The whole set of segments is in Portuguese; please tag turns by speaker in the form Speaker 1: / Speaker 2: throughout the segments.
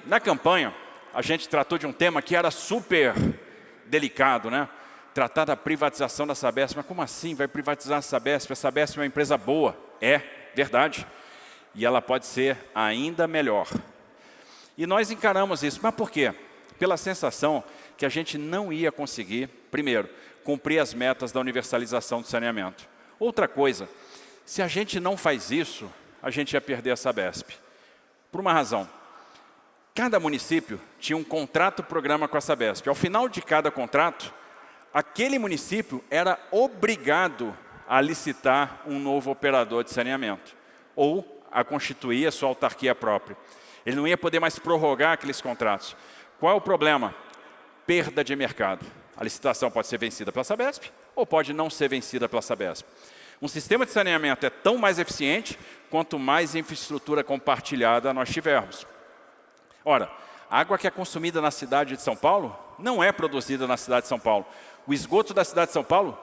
Speaker 1: na campanha, a gente tratou de um tema que era super delicado, né? Tratar da privatização da Sabesp. Mas como assim vai privatizar a Sabesp? A Sabesp é uma empresa boa. É, verdade. E ela pode ser ainda melhor. E nós encaramos isso. Mas por quê? Pela sensação que a gente não ia conseguir, primeiro, cumprir as metas da universalização do saneamento. Outra coisa, se a gente não faz isso, a gente ia perder a Sabesp. Por uma razão. Cada município tinha um contrato-programa com a Sabesp. Ao final de cada contrato, aquele município era obrigado a licitar um novo operador de saneamento. Ou a constituir a sua autarquia própria. Ele não ia poder mais prorrogar aqueles contratos. Qual é o problema? Perda de mercado. A licitação pode ser vencida pela Sabesp ou pode não ser vencida pela Sabesp. Um sistema de saneamento é tão mais eficiente quanto mais infraestrutura compartilhada nós tivermos. Ora, a água que é consumida na cidade de São Paulo não é produzida na cidade de São Paulo. O esgoto da cidade de São Paulo,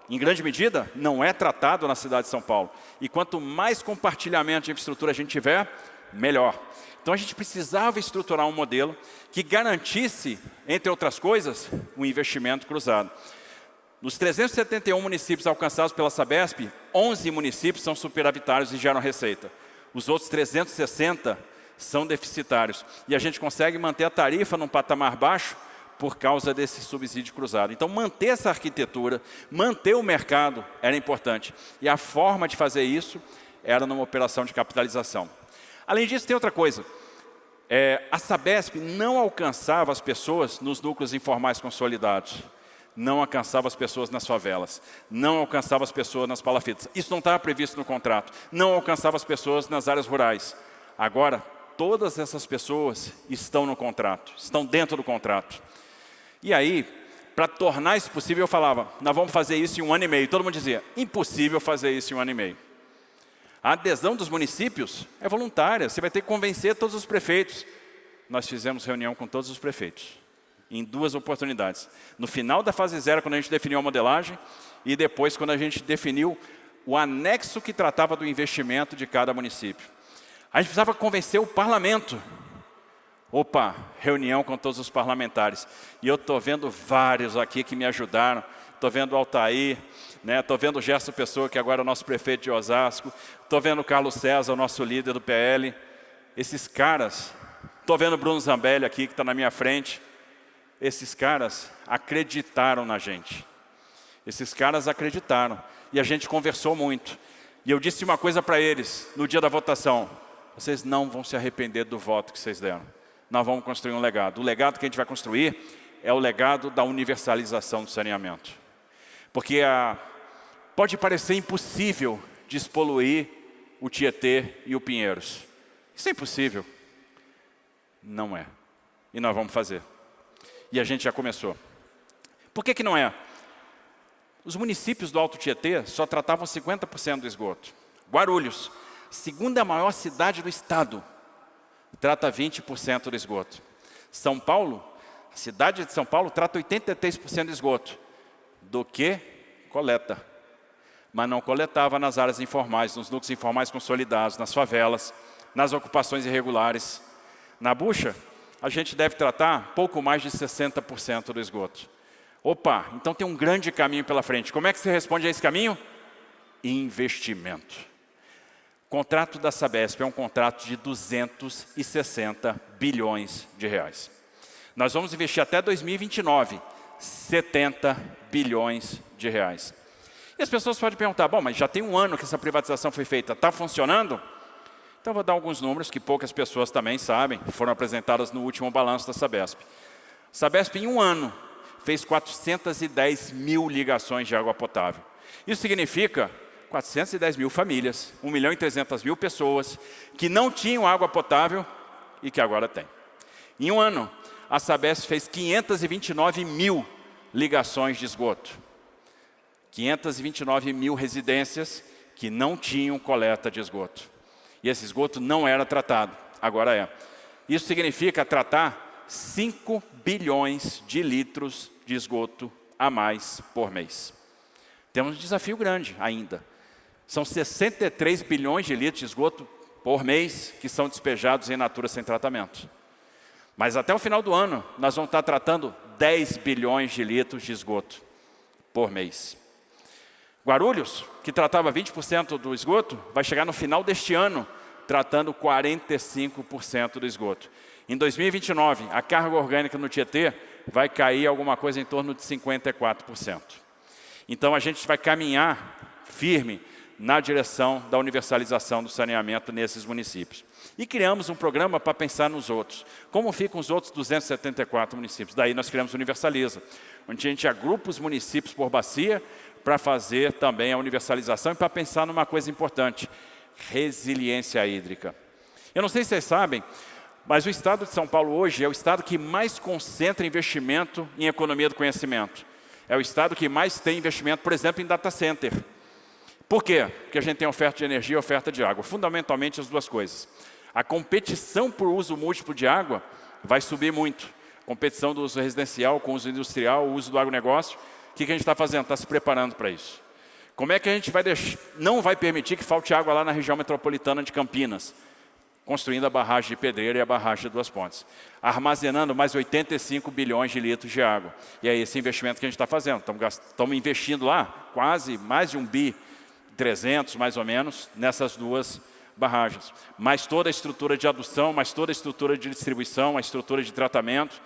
Speaker 1: em grande medida, não é tratado na cidade de São Paulo. E quanto mais compartilhamento de infraestrutura a gente tiver, melhor. Então a gente precisava estruturar um modelo que garantisse, entre outras coisas, um investimento cruzado. Nos 371 municípios alcançados pela Sabesp, 11 municípios são superavitários e geram receita. Os outros 360 são deficitários. E a gente consegue manter a tarifa num patamar baixo por causa desse subsídio cruzado. Então, manter essa arquitetura, manter o mercado era importante. E a forma de fazer isso era numa operação de capitalização. Além disso, tem outra coisa. A Sabesp não alcançava as pessoas nos núcleos informais consolidados. Não alcançava as pessoas nas favelas. Não alcançava as pessoas nas palafitas. Isso não estava previsto no contrato. Não alcançava as pessoas nas áreas rurais. Agora, todas essas pessoas estão no contrato, estão dentro do contrato. E aí, para tornar isso possível, eu falava, nós vamos fazer isso em 1 ano e meio. Todo mundo dizia, impossível fazer isso em 1 ano e meio. A adesão dos municípios é voluntária, você vai ter que convencer todos os prefeitos. Nós fizemos reunião com todos os prefeitos, em 2 oportunidades. No final da fase 0, quando a gente definiu a modelagem, e depois quando a gente definiu o anexo que tratava do investimento de cada município. A gente precisava convencer o parlamento. Opa, reunião com todos os parlamentares. E eu estou vendo vários aqui que me ajudaram. Estou vendo o Altair, estou vendo o Gerson Pessoa, que agora é o nosso prefeito de Osasco. Estou vendo o Carlos César, o nosso líder do PL. Esses caras, estou vendo o Bruno Zambelli aqui, que está na minha frente. Esses caras acreditaram na gente. Esses caras acreditaram. E a gente conversou muito. E eu disse uma coisa para eles, no dia da votação. Vocês não vão se arrepender do voto que vocês deram. Nós vamos construir um legado. O legado que a gente vai construir é o legado da universalização do saneamento. Porque pode parecer impossível despoluir o Tietê e o Pinheiros. Isso é impossível. Não é. E nós vamos fazer. E a gente já começou. Por que não é? Os municípios do Alto Tietê só tratavam 50% do esgoto. Guarulhos, segunda maior cidade do estado, trata 20% do esgoto. São Paulo, a cidade de São Paulo, trata 83% do esgoto. Do que coleta. Mas não coletava nas áreas informais, nos núcleos informais consolidados, nas favelas, nas ocupações irregulares. Na bucha, a gente deve tratar pouco mais de 60% do esgoto. Opa, então tem um grande caminho pela frente. Como é que você responde a esse caminho? Investimento. O contrato da Sabesp é um contrato de 260 bilhões de reais. Nós vamos investir até 2029, 70 bilhões de reais. E as pessoas podem perguntar, bom, mas já tem 1 ano que essa privatização foi feita, está funcionando? Então eu vou dar alguns números que poucas pessoas também sabem, foram apresentadas no último balanço da Sabesp. Sabesp em 1 ano fez 410 mil ligações de água potável. Isso significa 410 mil famílias, 1.300.000 pessoas que não tinham água potável e que agora têm. Em 1 ano, a Sabesp fez 529 mil ligações de esgoto. 529 mil residências que não tinham coleta de esgoto. E esse esgoto não era tratado, agora é. Isso significa tratar 5 bilhões de litros de esgoto a mais por mês. Temos um desafio grande ainda. São 63 bilhões de litros de esgoto por mês que são despejados em natura sem tratamento. Mas até o final do ano, nós vamos estar tratando 10 bilhões de litros de esgoto por mês. Guarulhos, que tratava 20% do esgoto, vai chegar no final deste ano tratando 45% do esgoto. Em 2029, a carga orgânica no Tietê vai cair alguma coisa em torno de 54%. Então a gente vai caminhar firme na direção da universalização do saneamento nesses municípios. E criamos um programa para pensar nos outros. Como ficam os outros 274 municípios? Daí nós criamos o Universaliza, onde a gente agrupa os municípios por bacia para fazer também a universalização e para pensar numa coisa importante, resiliência hídrica. Eu não sei se vocês sabem, mas o estado de São Paulo hoje é o estado que mais concentra investimento em economia do conhecimento. É o estado que mais tem investimento, por exemplo, em data center. Por quê? Porque a gente tem oferta de energia e oferta de água. Fundamentalmente as duas coisas. A competição por uso múltiplo de água vai subir muito. Competição do uso residencial com o uso industrial, o uso do agronegócio. O que a gente está fazendo? Está se preparando para isso. Como é que a gente não vai permitir que falte água lá na região metropolitana de Campinas? Construindo a barragem de Pedreira e a barragem de Duas Pontes. Armazenando mais 85 bilhões de litros de água. E é esse investimento que a gente está fazendo. Estamos investindo lá quase mais de 1 bi 300 mais ou menos nessas duas barragens. Mais toda a estrutura de adução, mais toda a estrutura de distribuição, a estrutura de tratamento.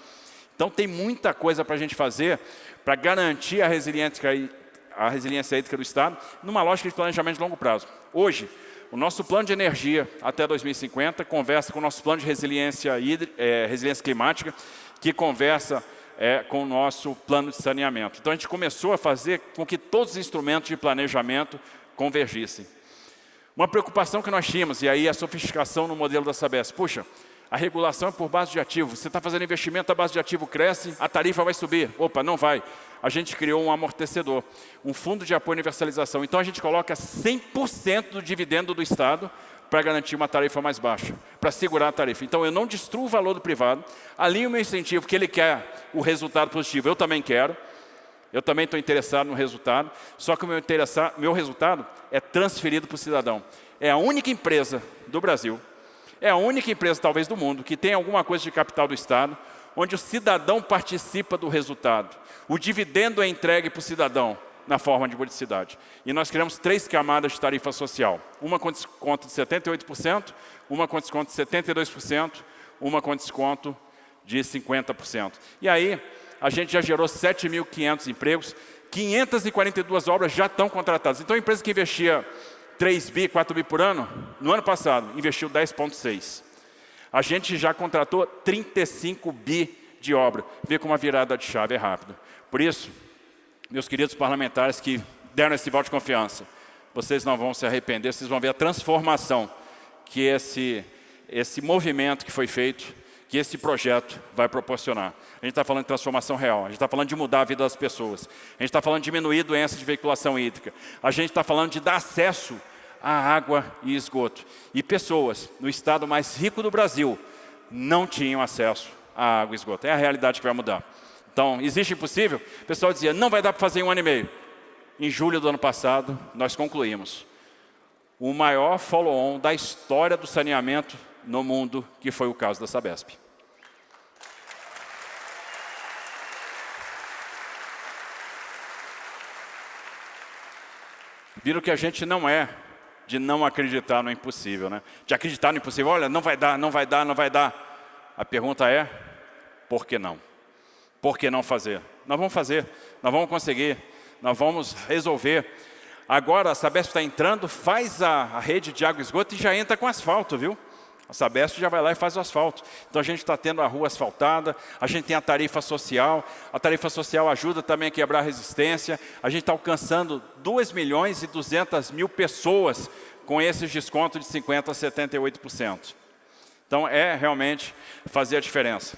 Speaker 1: Então tem muita coisa para a gente fazer para garantir a resiliência hídrica do Estado numa lógica de planejamento de longo prazo. Hoje, o nosso plano de energia até 2050 conversa com o nosso plano de resiliência climática, que conversa com o nosso plano de saneamento. Então a gente começou a fazer com que todos os instrumentos de planejamento convergissem. Uma preocupação que nós tínhamos, e aí a sofisticação no modelo da Sabesp, puxa, a regulação é por base de ativo, você está fazendo investimento, a base de ativo cresce, a tarifa vai subir. Opa, não vai. A gente criou um amortecedor, um fundo de apoio à universalização. Então a gente coloca 100% do dividendo do Estado para garantir uma tarifa mais baixa, para segurar a tarifa. Então eu não destruo o valor do privado, alinho o meu incentivo, que ele quer o resultado positivo, eu também quero. Eu também estou interessado no resultado, só que o meu resultado é transferido para o cidadão. É a única empresa do Brasil, é a única empresa talvez do mundo, que tem alguma coisa de capital do Estado, onde o cidadão participa do resultado. O dividendo é entregue para o cidadão na forma de publicidade. E nós criamos 3 camadas de tarifa social. Uma com desconto de 78%, uma com desconto de 72%, uma com desconto de 50%. E aí, a gente já gerou 7.500 empregos, 542 obras já estão contratadas. Então, a empresa que investia 3 bi, 4 bi por ano, no ano passado, investiu 10,6. A gente já contratou 35 bi de obra. Vê como a virada de chave é rápida. Por isso, meus queridos parlamentares que deram esse voto de confiança, vocês não vão se arrepender, vocês vão ver a transformação que esse movimento que foi feito, que esse projeto vai proporcionar. A gente está falando de transformação real, a gente está falando de mudar a vida das pessoas, a gente está falando de diminuir doenças de veiculação hídrica, a gente está falando de dar acesso à água e esgoto. E pessoas no estado mais rico do Brasil não tinham acesso à água e esgoto. É a realidade que vai mudar. Então, existe impossível? O pessoal dizia, não vai dar para fazer em 1 ano e meio. Em julho do ano passado, nós concluímos o maior follow-on da história do saneamento no mundo, que foi o caso da Sabesp. Viram que a gente não é de não acreditar no impossível, né? De acreditar no impossível, olha, não vai dar, não vai dar, não vai dar. A pergunta é, por que não? Por que não fazer? Nós vamos fazer, nós vamos conseguir, nós vamos resolver. Agora a Sabesp está entrando, faz a rede de água e esgoto e já entra com asfalto, viu? A Sabesp já vai lá e faz o asfalto. Então a gente está tendo a rua asfaltada, a gente tem a tarifa social ajuda também a quebrar a resistência, a gente está alcançando 2.200.000 pessoas com esses descontos de 50% a 78%. Então é realmente fazer a diferença.